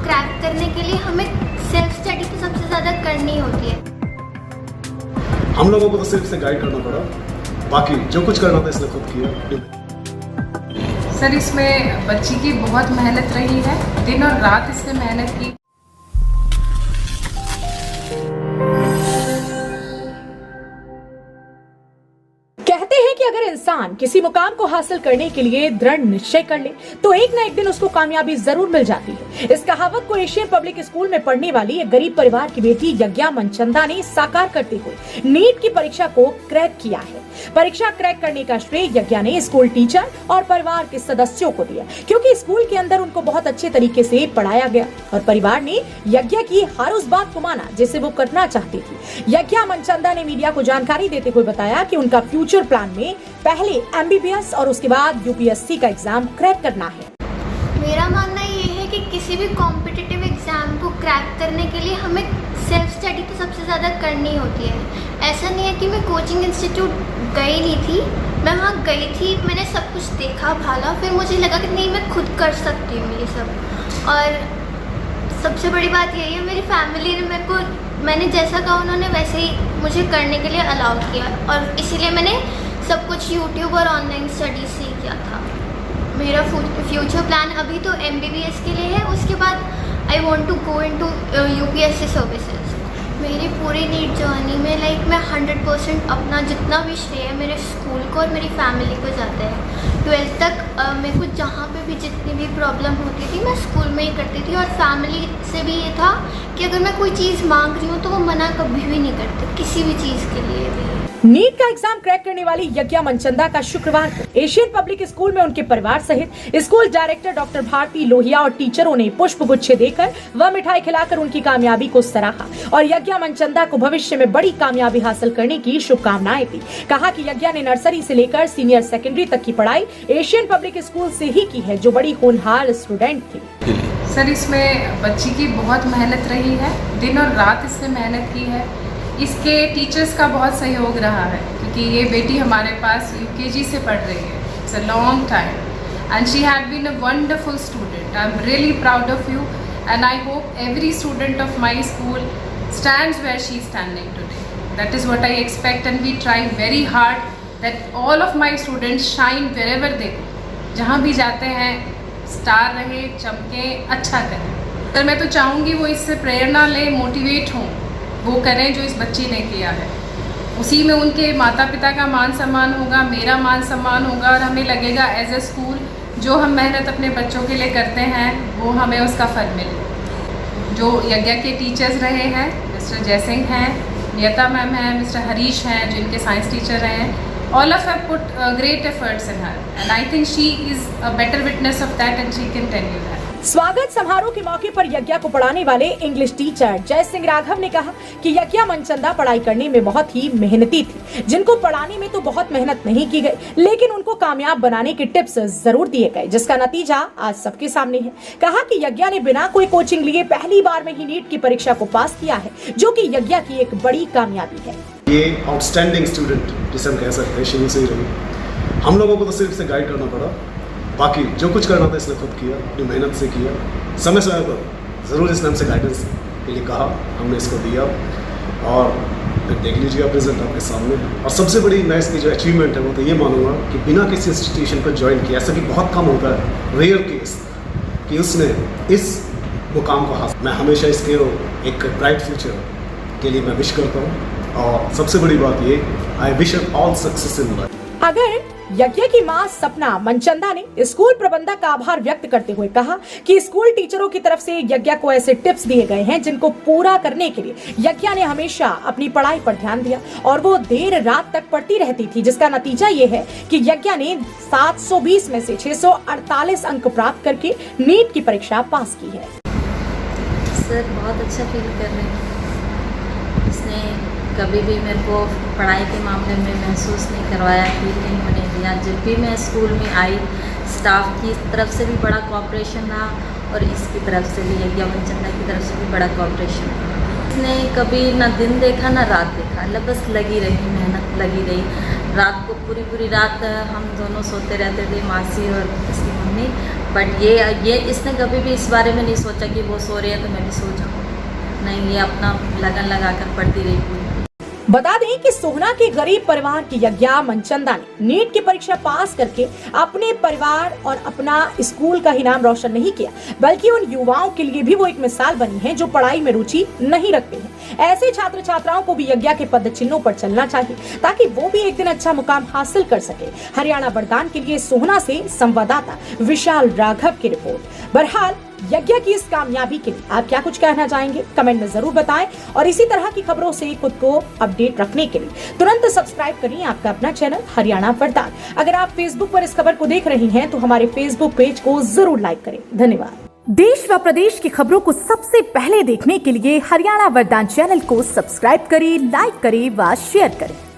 Crack करने के लिए हमें सेल्फ स्टडी तो सबसे ज़्यादा करनी होती है। हम लोगों को तो सिर्फ से गाइड करना पड़ा, बाकी जो कुछ करना था इसने खुद किया। सर, इसमें बच्ची की बहुत मेहनत रही है, दिन और रात इसने मेहनत की। कहते हैं कि अगर इंसान किसी मुकाम को हासिल करने के लिए दृढ़ निश्चय कर ले तो एक न एक दिन उसको कामयाबी जरूर मिल जाती है। इस कहावत को एशियन पब्लिक स्कूल में पढ़ने वाली एक गरीब परिवार की बेटी यज्ञा मनचंदा ने साकार करते हुए नीट की परीक्षा को क्रैक किया है। परीक्षा क्रैक करने का श्रेय यज्ञा ने स्कूल टीचर और परिवार के सदस्यों को दिया, क्योंकि स्कूल के अंदर उनको बहुत अच्छे तरीके से पढ़ाया गया और परिवार ने यज्ञा की हर उस बात को माना जिसे वो करना चाहती थी। यज्ञा मनचंदा ने मीडिया को जानकारी देते हुए बताया कि उनका फ्यूचर प्लान में पहले MBBS और उसके बाद UPSC का एग्जाम क्रैक करना है। मेरा मानना ये है कि किसी भी कॉम्पिटिटिव एग्जाम को क्रैक करने के लिए हमें सेल्फ स्टडी तो सबसे ज़्यादा करनी होती है। ऐसा नहीं है कि मैं कोचिंग इंस्टीट्यूट गई नहीं थी, मैं वहाँ गई थी, मैंने सब कुछ देखा भाला, फिर मुझे लगा कि नहीं मैं खुद कर सकती हूँ ये सब। और सबसे बड़ी बात यही है, मेरी फैमिली ने मैंने जैसा कहा उन्होंने वैसे ही मुझे करने के लिए अलाउ किया और इसीलिए मैंने सब कुछ यूट्यूब और ऑनलाइन स्टडी से ही किया था। मेरा फ्यूचर प्लान अभी तो MBBS के लिए है, उसके बाद I want to go into UPSC services. मेरी पूरी नीट जर्नी में मैं 100% अपना जितना भी श्रेय मेरे स्कूल को और मेरी फैमिली को जाता है। 12th तक मेरे को जहाँ पे भी जितनी भी प्रॉब्लम होती थी मैं स्कूल में ही करती थी और फैमिली से भी ये था कि अगर मैं कोई चीज़ मांग रही हूँ तो वो मना कभी भी नहीं करते, किसी भी चीज़ के लिए भी। नीट का एग्जाम क्रैक करने वाली यज्ञा मनचंदा का शुक्रवार को एशियन पब्लिक स्कूल में उनके परिवार सहित school director doctor Bharti Lohia और टीचरों ने पुष्प गुच्छे देकर व मिठाई खिलाकर उनकी कामयाबी को सराहा और यज्ञा मनचंदा को भविष्य में बड़ी कामयाबी हासिल करने की शुभकामनाएं दी। कहा कि यज्ञा ने नर्सरी से लेकर सीनियर सेकेंडरी तक की पढ़ाई एशियन पब्लिक स्कूल से ही की है, जो बड़ी होनहार स्टूडेंट थी। सर, इसमें बच्ची की बहुत मेहनत रही है, दिन और रात इसने मेहनत की है। इसके टीचर्स का बहुत सहयोग रहा है, क्योंकि ये बेटी हमारे पास UKG से पढ़ रही है। It's a long time and she had been a wonderful student. I am really proud of you and I hope every student of my school stands where she is standing today. That is what I expect and we try very hard that all of my students shine wherever they go. जहाँ भी जाते हैं star रहे, चमके, अच्छा करें। तो मैं तो चाहूँगी वो इससे प्रेरणा लें, मोटिवेट हों, वो करें जो इस बच्ची ने किया है। उसी में उनके माता पिता का मान सम्मान होगा, मेरा मान सम्मान होगा और हमें लगेगा एज ए स्कूल जो हम मेहनत अपने बच्चों के लिए करते हैं वो हमें उसका फल मिले। जो यज्ञा के टीचर्स रहे हैं, मिस्टर जयसिंह हैं, नियता मैम हैं, मिस्टर हरीश हैं जो इनके साइंस टीचर रहे हैं, all of have put great efforts in her and I think she is a better witness of that and she can tell you that. स्वागत समारोह के मौके पर यज्ञा को पढ़ाने वाले इंग्लिश टीचर जय सिंह राघव ने कहा कि यज्ञा मनचंदा पढ़ाई करने में बहुत ही मेहनती थी, जिनको पढ़ाने में तो बहुत मेहनत नहीं की गई, लेकिन उनको कामयाब बनाने के टिप्स जरूर दिए गए, जिसका नतीजा आज सबके सामने है। कहा कि यज्ञा ने बिना कोई कोचिंग लिए पहली बार में ही नीट की परीक्षा को पास किया है, जो कि यज्ञा की एक बड़ी कामयाबी है। ये आउटस्टैंडिंग स्टूडेंट जिसे हम कह सकते हैं शुरू से ही रही। हम लोगों को तो सिर्फ से गाइड करना पड़ा, बाकी जो कुछ करना था इसने खुद किया, अपनी मेहनत से किया। समय समय पर ज़रूर इसने हमसे गाइडेंस के लिए कहा, हमने इसको दिया और फिर देख लीजिए रिजल्ट आपके सामने। और सबसे बड़ी मैं इसकी जो अचीवमेंट है वो तो ये मानूंगा कि बिना किसी इंस्टीट्यूशन को ज्वाइन किया, ऐसा कि बहुत कम होता है, रेयर केस, कि उसने इस मुकाम को हासिल। मैं हमेशा इसके एक ब्राइट फ्यूचर के लिए मैं विश करता हूँ और सबसे बड़ी बात ये, I wish her all success in life. अगर यज्ञा की मां सपना मनचंदा ने स्कूल प्रबंधक का आभार व्यक्त करते हुए कहा कि स्कूल टीचरों की तरफ से यज्ञा को ऐसे टिप्स दिए गए हैं जिनको पूरा करने के लिए यज्ञा ने हमेशा अपनी पढ़ाई पर ध्यान दिया और वो देर रात तक पढ़ती रहती थी, जिसका नतीजा ये है कि यज्ञा ने 720 में से 648 अंक प्राप्त करके नीट की परीक्षा पास की है। सर, बहुत अच्छा फील कर रहे हैं। इसने कभी भी मेरे को पढ़ाई के मामले में महसूस नहीं करवाया, फील नहीं होने दिया। जब भी मैं स्कूल में आई, स्टाफ की तरफ से भी बड़ा कोऑपरेशन रहा और इसकी तरफ से भी, यज्ञा मनचंदा की तरफ से भी बड़ा कोऑपरेशन रहा। इसने कभी ना दिन देखा ना रात देखा, बस लगी रही, मेहनत लगी रही। रात को पूरी रात हम दोनों सोते रहते थे, मासी और इसकी मम्मी, बट ये इसने कभी भी इस बारे में नहीं सोचा कि वो सो रही है तो मैं भी सो जाऊँ, नहीं, ये अपना लगन लगा कर पढ़ती रही पूरी। बता दें कि सोहना के गरीब परिवार की यज्ञा मनचंदा ने नीट की परीक्षा पास करके अपने परिवार और अपना स्कूल का ही नाम रोशन नहीं किया, बल्कि उन युवाओं के लिए भी वो एक मिसाल बनी है जो पढ़ाई में रुचि नहीं रखते हैं। ऐसे छात्र छात्राओं को भी यज्ञा के पद चिन्हों पर चलना चाहिए ताकि वो भी एक दिन अच्छा मुकाम हासिल कर सके। हरियाणा वरदान के लिए सोहना से संवाददाता विशाल राघव की रिपोर्ट। बहरहाल यज्ञा की इस कामयाबी के लिए आप क्या कुछ कहना चाहेंगे, कमेंट में जरूर बताएं और इसी तरह की खबरों से खुद को अपडेट रखने के लिए तुरंत सब्सक्राइब करिए आपका अपना चैनल हरियाणा वरदान। अगर आप फेसबुक पर इस खबर को देख रही हैं तो हमारे फेसबुक पेज को जरूर लाइक करें। धन्यवाद। देश व प्रदेश की खबरों को सबसे पहले देखने के लिए हरियाणा वरदान चैनल को सब्सक्राइब करें, लाइक करें व शेयर करें।